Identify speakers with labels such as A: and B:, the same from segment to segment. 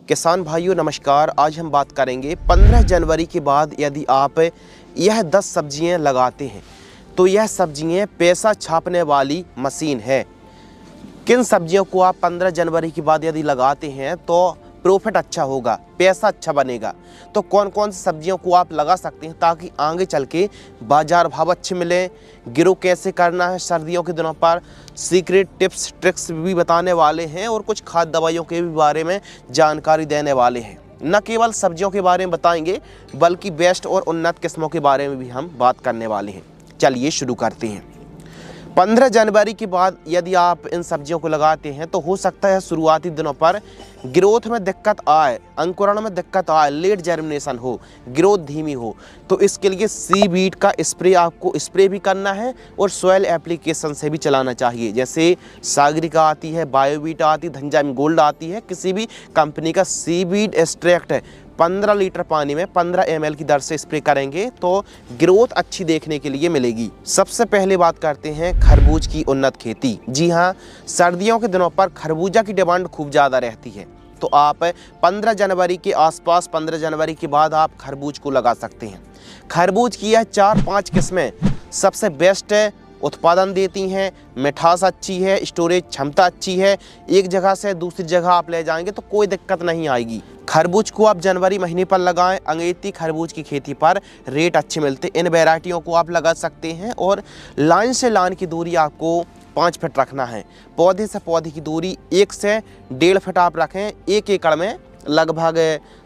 A: किसान भाइयों नमस्कार। आज हम बात करेंगे 15 जनवरी के बाद यदि आप यह 10 सब्जियां लगाते हैं तो यह सब्जियां पैसा छापने वाली मशीन है। किन सब्जियों को आप 15 जनवरी के बाद यदि लगाते हैं तो प्रॉफिट अच्छा होगा, पैसा अच्छा बनेगा। तो कौन कौन सी सब्जियों को आप लगा सकते हैं ताकि आगे चल के बाजार भाव अच्छे मिले, ग्रो कैसे करना है सर्दियों के दिनों पर, सीक्रेट टिप्स ट्रिक्स भी बताने वाले हैं और कुछ खाद दवाइयों के भी बारे में जानकारी देने वाले हैं। न केवल सब्जियों के बारे में बताएंगे बल्कि बेस्ट और उन्नत किस्मों के बारे में भी हम बात करने वाले हैं। चलिए शुरू करते हैं। 15 जनवरी के बाद यदि आप इन सब्जियों को लगाते हैं तो हो सकता है शुरुआती दिनों पर ग्रोथ में दिक्कत आए, अंकुरण में दिक्कत आए, लेट जर्मिनेशन हो, ग्रोथ धीमी हो। तो इसके लिए सीवीड का स्प्रे आपको स्प्रे भी करना है और सॉइल एप्लीकेशन से भी चलाना चाहिए। जैसे सागरिका आती है, बायोवीट आती है, धनजाम गोल्ड आती है, किसी भी कंपनी का सीवीड एक्सट्रैक्ट है 15 लीटर पानी में 15 ml की दर से स्प्रे करेंगे तो ग्रोथ अच्छी देखने के लिए मिलेगी। सबसे पहले बात करते हैं खरबूज की उन्नत खेती। जी हाँ, सर्दियों के दिनों पर खरबूजा की डिमांड खूब ज़्यादा रहती है। तो आप 15 जनवरी के आसपास, 15 जनवरी के बाद आप खरबूज को लगा सकते हैं। खरबूज की यह 4-5 किस्में सबसे बेस्ट है, उत्पादन देती हैं, मिठास अच्छी है, स्टोरेज क्षमता अच्छी है, एक जगह से दूसरी जगह आप ले जाएंगे तो कोई दिक्कत नहीं आएगी। खरबूज को आप जनवरी महीने पर लगाएं। अंगेती खरबूज की खेती पर रेट अच्छे मिलते हैं। इन वैरायटियों को आप लगा सकते हैं और लाइन से लाइन की दूरी आपको 5 फीट रखना है। पौधे से पौधे की दूरी 1 से 1.5 फीट आप रखें। 1 एकड़ में लगभग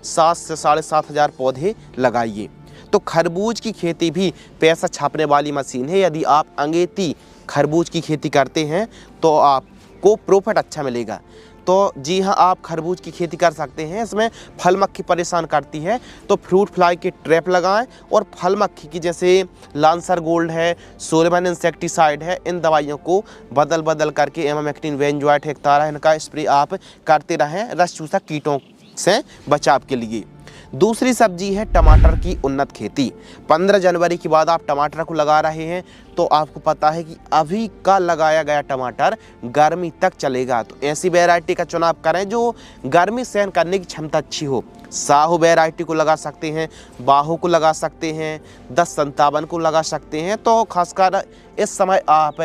A: 7 से 7,500 पौधे लगाइए। तो खरबूज की खेती भी पैसा छापने वाली मशीन है। यदि आप अंगेती खरबूज की खेती करते हैं तो आपको प्रॉफिट अच्छा मिलेगा। तो जी हाँ, आप खरबूज की खेती कर सकते हैं। इसमें फल मक्खी परेशान करती है तो फ्रूट फ्लाई के ट्रैप लगाएं और फल मक्खी की जैसे लांसर गोल्ड है, सोलेमन इंसेक्टिसाइड है, इन दवाइयों को बदल बदल करके एमामेक्टिन, वेंजॉइट, हेक्टारा, इनका स्प्रे आप करते रहें रस चूसा कीटों से बचाव के लिए। दूसरी सब्जी है टमाटर की उन्नत खेती। 15 जनवरी के बाद आप टमाटर को लगा रहे हैं तो आपको पता है कि अभी का लगाया गया टमाटर गर्मी तक चलेगा। तो ऐसी वैरायटी का चुनाव करें जो गर्मी सहन करने की क्षमता अच्छी हो। साहू वैरायटी को लगा सकते हैं, बाहू को लगा सकते हैं, 1057 को लगा सकते हैं। तो खासकर इस समय आप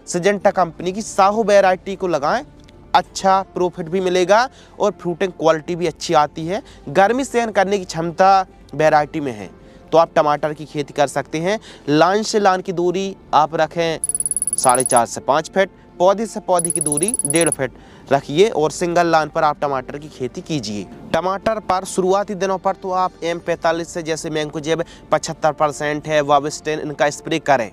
A: सिजेंटा कंपनी की साहू वैरायटी को लगाएं, अच्छा प्रॉफिट भी मिलेगा और फ्रूटिंग क्वालिटी भी अच्छी आती है। गर्मी सहन करने की क्षमता वैरायटी में है। तो आप टमाटर की खेती कर सकते हैं। लाइन से लाइन की दूरी आप रखें 4.5 से 5 फीट, पौधे से पौधे की दूरी 1.5 फीट रखिए और सिंगल लाइन पर आप टमाटर की खेती कीजिए। टमाटर पर शुरुआती दिनों पर तो आप M45 से जैसे मैंकोजेब 75% है, वाविस्टेन, इनका स्प्रे करें।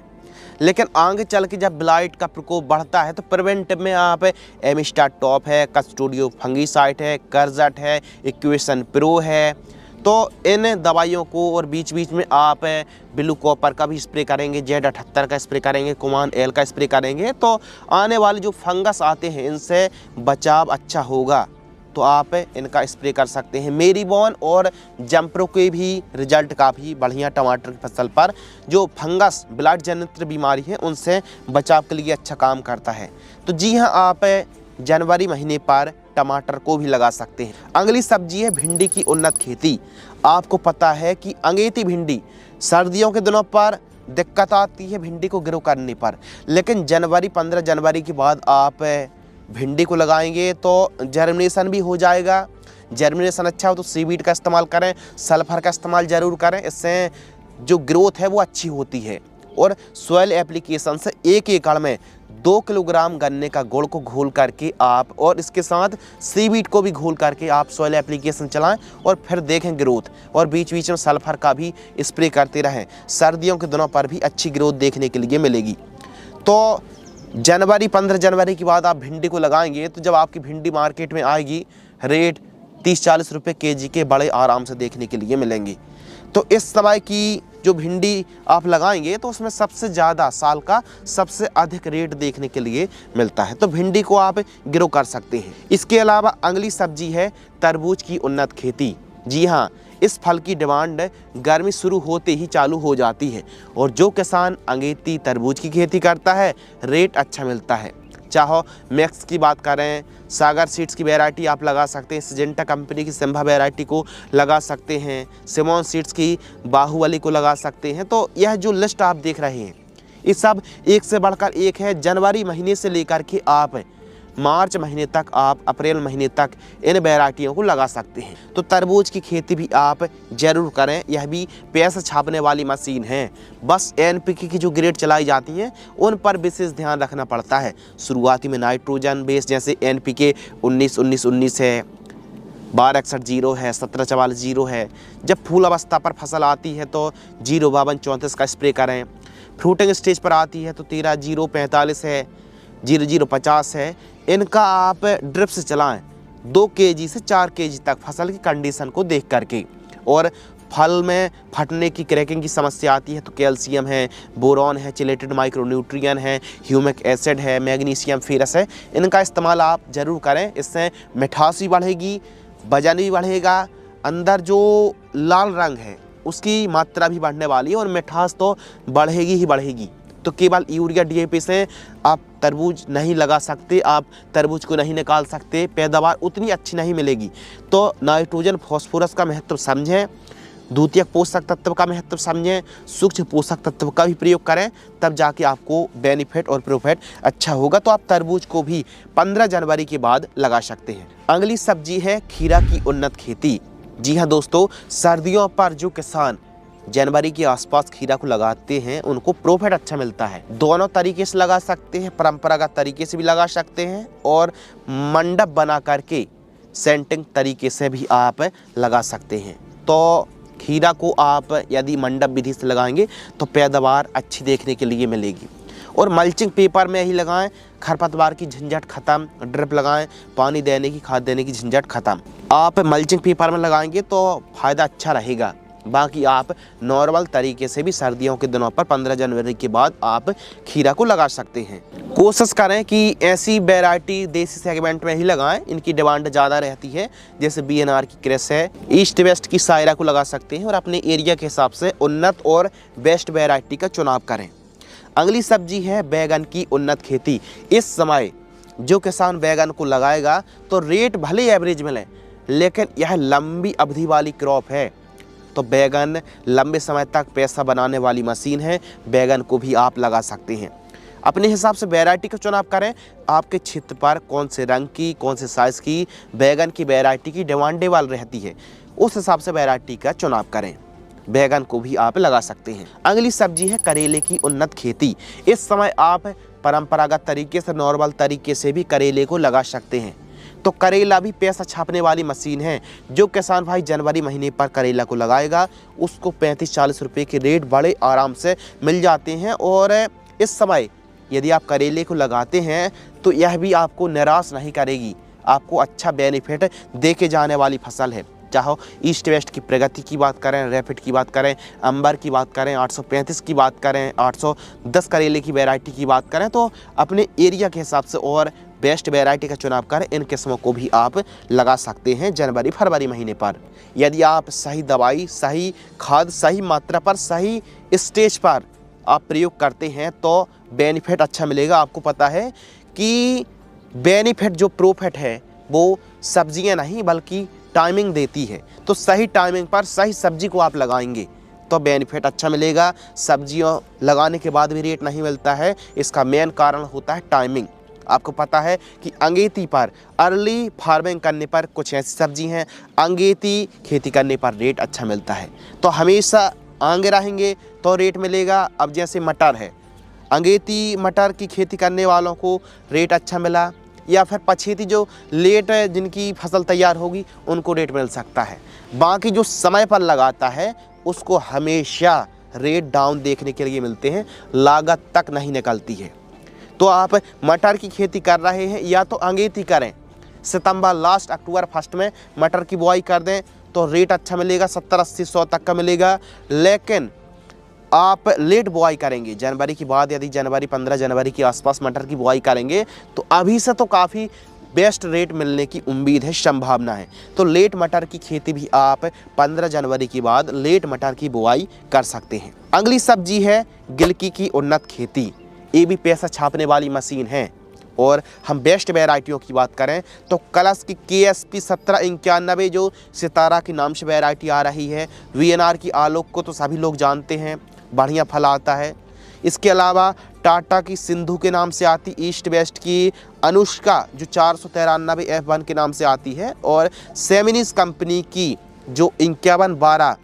A: लेकिन आगे चल के जब ब्लाइट का प्रकोप बढ़ता है तो प्रिवेंटिव में आप एमिस्टार टॉप है, कस्टोडियो फंगीसाइड है, कर्जट है, इक्वेशन प्रो है। तो इन दवाइयों को और बीच बीच में आप ब्लू कॉपर का भी स्प्रे करेंगे, Z78 का स्प्रे करेंगे, कुमान एल का स्प्रे करेंगे तो आने वाले जो फंगस आते हैं इनसे बचाव अच्छा होगा। तो आप इनका स्प्रे कर सकते हैं। मेरीबॉन और जंप्रो के भी रिजल्ट काफ़ी बढ़िया टमाटर की फसल पर जो फंगस ब्लड जनित बीमारी है उनसे बचाव के लिए अच्छा काम करता है। तो जी हाँ, आप जनवरी महीने पर टमाटर को भी लगा सकते हैं। अगली सब्जी है भिंडी की उन्नत खेती। आपको पता है कि अंगेती भिंडी सर्दियों के दिनों पर दिक्कत आती है भिंडी को ग्रो करने पर, लेकिन 15 जनवरी के बाद आप भिंडी को लगाएंगे तो जर्मिनेशन भी हो जाएगा। जर्मिनेशन अच्छा हो तो सीवीड का इस्तेमाल करें, सल्फर का इस्तेमाल ज़रूर करें, इससे जो ग्रोथ है वो अच्छी होती है। और सॉइल एप्लीकेशन से 1 एकड़ में 2 किलोग्राम गन्ने का गुड़ को घोल करके आप और इसके साथ सीवीड को भी घोल करके आप सॉइल एप्लीकेशन चलाएं और फिर देखें ग्रोथ। और बीच बीच में सल्फर का भी स्प्रे करते रहें। सर्दियों के दिनों पर भी अच्छी ग्रोथ देखने के लिए मिलेगी। तो 15 जनवरी के बाद आप भिंडी को लगाएंगे तो जब आपकी भिंडी मार्केट में आएगी रेट 30-40 रुपये केजी के बड़े आराम से देखने के लिए मिलेंगे। तो इस समय की जो भिंडी आप लगाएंगे तो उसमें सबसे ज़्यादा साल का सबसे अधिक रेट देखने के लिए मिलता है। तो भिंडी को आप ग्रो कर सकते हैं। इसके अलावा अगली सब्जी है तरबूज की उन्नत खेती। जी हाँ, इस फल की डिमांड गर्मी शुरू होते ही चालू हो जाती है और जो किसान अंगेती तरबूज की खेती करता है रेट अच्छा मिलता है। चाहो मैक्स की बात करें, सागर सीड्स की वैरायटी आप लगा सकते हैं, सिजेंटा कंपनी की सिम्बा वैरायटी को लगा सकते हैं, सिमोन सीड्स की बाहुबली को लगा सकते हैं। तो यह जो लिस्ट आप देख रहे हैं ये सब एक से बढ़कर एक है। जनवरी महीने से लेकर के आप मार्च महीने तक, आप अप्रैल महीने तक इन वैरायटियों को लगा सकते हैं। तो तरबूज की खेती भी आप ज़रूर करें। यह भी पैसा छापने वाली मशीन है। बस NPK की जो ग्रेड चलाई जाती हैं उन पर विशेष ध्यान रखना पड़ता है। शुरुआती में नाइट्रोजन बेस जैसे NPK 19-19-19 है, 1261-0 है, 1744-0 है। जब फूल अवस्था पर फसल आती है तो 052-34 का स्प्रे करें। फ्रूटिंग स्टेज पर आती है तो 13-0-45 है, 00-50 है। इनका आप ड्रिप से चलाएं 2 kg से 4 kg तक फसल की कंडीशन को देख करके। और फल में फटने की, क्रैकिंग की समस्या आती है तो कैल्शियम है, बोरॉन है, चिलेटेड माइक्रोन्यूट्रिएंट है, ह्यूमिक एसिड है, मैग्नीशियम, फेरस है। इनका इस्तेमाल आप ज़रूर करें। इससे मिठास भी बढ़ेगी, वजन भी बढ़ेगा, अंदर जो लाल रंग है उसकी मात्रा भी बढ़ने वाली है और मिठास तो बढ़ेगी ही बढ़ेगी। तो केवल यूरिया DAP से आप तरबूज नहीं लगा सकते, आप तरबूज को नहीं निकाल सकते, पैदावार उतनी अच्छी नहीं मिलेगी। तो नाइट्रोजन फॉस्फोरस का महत्व समझें, द्वितीयक पोषक तत्व का महत्व समझें, सूक्ष्म पोषक तत्व का भी प्रयोग करें, तब जाके आपको बेनिफिट और प्रॉफिट अच्छा होगा। तो आप तरबूज को भी 15 जनवरी के बाद लगा सकते हैं। अगली सब्जी है खीरा की उन्नत खेती। जी हाँ दोस्तों, सर्दियों पर जो किसान जनवरी के आसपास खीरा को लगाते हैं उनको प्रॉफिट अच्छा मिलता है। दोनों तरीके से लगा सकते हैं, परंपरागत तरीके से भी लगा सकते हैं और मंडप बना करके सेंटिंग तरीके से भी आप लगा सकते हैं। तो खीरा को आप यदि मंडप विधि से लगाएंगे तो पैदावार अच्छी देखने के लिए मिलेगी। और मल्चिंग पेपर में ही लगाएं, खरपतवार की झंझट खत्म, ड्रिप लगाएं, पानी देने की, खाद देने की झंझट खत्म। आप मल्चिंग पेपर में लगाएंगे तो फ़ायदा अच्छा रहेगा। बाकी आप नॉर्मल तरीके से भी सर्दियों के दिनों पर 15 जनवरी के बाद आप खीरा को लगा सकते हैं। कोशिश करें कि ऐसी वैरायटी देसी सेगमेंट में ही लगाएं, इनकी डिमांड ज़्यादा रहती है। जैसे BNR की क्रेस है, ईस्ट वेस्ट की सायरा को लगा सकते हैं और अपने एरिया के हिसाब से उन्नत और बेस्ट वैरायटी का चुनाव करें। अगली सब्जी है बैगन की उन्नत खेती। इस समय जो किसान बैगन को लगाएगा तो रेट भले एवरेज मिले, लेकिन यह लंबी अवधि वाली क्रॉप है। तो बैगन लंबे समय तक पैसा बनाने वाली मशीन है। बैगन को भी आप लगा सकते हैं। अपने हिसाब से वैरायटी का चुनाव करें। आपके क्षेत्र पर कौन से रंग की, कौन से साइज़ की बैगन की वैरायटी की डिमांडेबल रहती है, उस हिसाब से वैरायटी का चुनाव करें। बैगन को भी आप लगा सकते हैं। अगली सब्जी है करेले की उन्नत खेती। इस समय आप परंपरागत तरीके से, नॉर्मल तरीके से भी करेले को लगा सकते हैं। तो करेला भी पैसा छापने वाली मशीन है। जो किसान भाई जनवरी महीने पर करेला को लगाएगा उसको 35-40 रुपये के रेट बड़े आराम से मिल जाते हैं। और इस समय यदि आप करेले को लगाते हैं तो यह भी आपको निराश नहीं करेगी, आपको अच्छा बेनिफिट दे के जाने वाली फसल है। चाहे ईस्ट वेस्ट की प्रगति की बात करें, रैपिड की बात करें, अंबर की बात करें, 835 की बात करें, 810 करेले की वैरायटी की बात करें, तो अपने एरिया के हिसाब से और बेस्ट वैरायटी का चुनाव करें। इन किस्मों को भी आप लगा सकते हैं जनवरी फरवरी महीने पर। यदि आप सही दवाई, सही खाद, सही मात्रा पर, सही स्टेज पर आप प्रयोग करते हैं तो बेनिफिट अच्छा मिलेगा। आपको पता है कि बेनिफिट जो प्रॉफिट है वो सब्जियां नहीं बल्कि टाइमिंग देती है। तो सही टाइमिंग पर सही सब्जी को आप लगाएंगे तो बेनिफिट अच्छा मिलेगा। सब्जियों लगाने के बाद भी रेट नहीं मिलता है, इसका मेन कारण होता है टाइमिंग। आपको पता है कि अंगेती पर, अर्ली फार्मिंग करने पर कुछ ऐसी सब्जी हैं, अंगेती खेती करने पर रेट अच्छा मिलता है। तो हमेशा आगे रहेंगे तो रेट मिलेगा। अब जैसे मटर है, अंगेती मटर की खेती करने वालों को रेट अच्छा मिला, या फिर पछेती जो लेट जिनकी फसल तैयार होगी उनको रेट मिल सकता है। बाकी जो समय पर लगाता है उसको हमेशा रेट डाउन देखने के लिए मिलते हैं, लागत तक नहीं निकलती है। तो आप मटर की खेती कर रहे हैं या तो अंगेती करें, सितंबर लास्ट अक्टूबर फर्स्ट में मटर की बुआई कर दें तो रेट अच्छा मिलेगा, 70-80-100 तक का मिलेगा। लेकिन आप लेट बुआई करेंगे जनवरी के बाद, यदि जनवरी 15 जनवरी के आसपास मटर की बुआई करेंगे तो अभी से तो काफ़ी बेस्ट रेट मिलने की उम्मीद है, संभावना है। तो लेट मटर की खेती भी आप 15 जनवरी के बाद लेट मटर की बुआई कर सकते हैं। अगली सब्जी है गिलकी की उन्नत खेती। ये भी पैसा छापने वाली मशीन है। और हम बेस्ट वैरायटियों की बात करें तो कलश की KSP 1791 जो सितारा के नाम से वैरायटी आ रही है। VNR की आलोक को तो सभी लोग जानते हैं, बढ़िया फल आता है। इसके अलावा टाटा की सिंधु के नाम से आती, ईस्ट वेस्ट की अनुष्का जो 493 F1 के नाम से आती है, और सेमिनिस कंपनी की जो 5112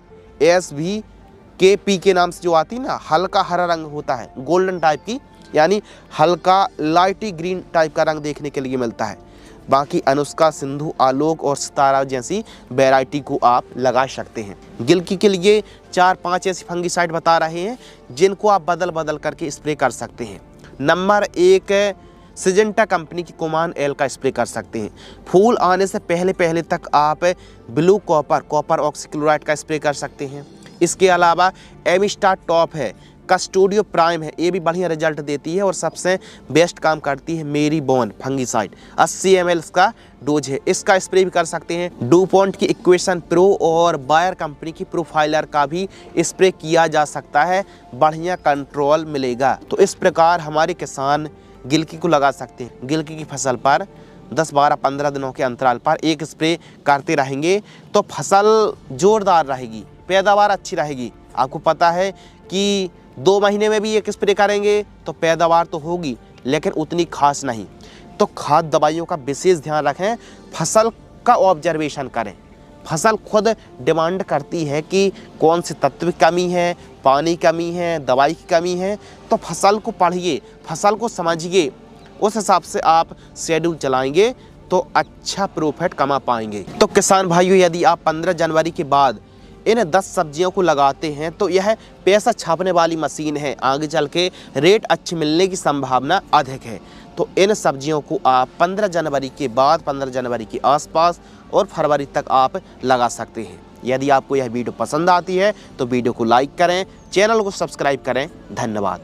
A: SVKP के नाम से जो आती है ना, हल्का हरा रंग होता है, गोल्डन टाइप की, यानी हल्का लाइटी ग्रीन टाइप का रंग देखने के लिए मिलता है। बाकी अनुष्का, सिंधु, आलोक और सितारा जैसी वैरायटी को आप लगा सकते हैं। गिलकी के लिए 4-5 ऐसी फंगिसाइड बता रहे हैं जिनको आप बदल बदल करके स्प्रे कर सकते हैं। नंबर 1 सिजेंटा कंपनी की कोमान एल का स्प्रे कर सकते हैं। फूल आने से पहले तक आप ब्लू कॉपर ऑक्सीक्लोराइड का स्प्रे कर सकते हैं। इसके अलावा एमिस्टार टॉप है, कस्टोडियो प्राइम है, ये भी बढ़िया रिजल्ट देती है। और सबसे बेस्ट काम करती है मेरी बोन फंगिसाइड, 80 ml का डोज है, इसका स्प्रे भी कर सकते हैं। डूपॉन्ट की इक्वेशन प्रो और बायर कंपनी की प्रोफाइलर का भी स्प्रे किया जा सकता है, बढ़िया कंट्रोल मिलेगा। तो इस प्रकार हमारे किसान गिलकी को लगा सकते हैं। गिलकी की फसल पर 10, 12, 15 दिनों के अंतराल पर एक स्प्रे करते रहेंगे तो फसल जोरदार रहेगी, पैदावार अच्छी रहेगी। आपको पता है कि 2 महीने में भी एक स्प्रे करेंगे तो पैदावार तो होगी, लेकिन उतनी खास नहीं। तो खाद दवाइयों का विशेष ध्यान रखें, फसल का ऑब्जर्वेशन करें। फसल खुद डिमांड करती है कि कौन से तत्व की कमी है, पानी कमी है, दवाई की कमी है। तो फसल को पढ़िए, फसल को समझिए, उस हिसाब से आप शेड्यूल चलाएंगे तो अच्छा प्रॉफिट कमा पाएंगे। तो किसान भाइयों, यदि आप 15 जनवरी के बाद इन 10 सब्जियों को लगाते हैं तो यह पैसा छापने वाली मशीन है, आगे चल के रेट अच्छे मिलने की संभावना अधिक है। तो इन सब्जियों को आप 15 जनवरी के बाद, 15 जनवरी के आसपास और फरवरी तक आप लगा सकते हैं। यदि आपको यह वीडियो पसंद आती है तो वीडियो को लाइक करें, चैनल को सब्सक्राइब करें। धन्यवाद।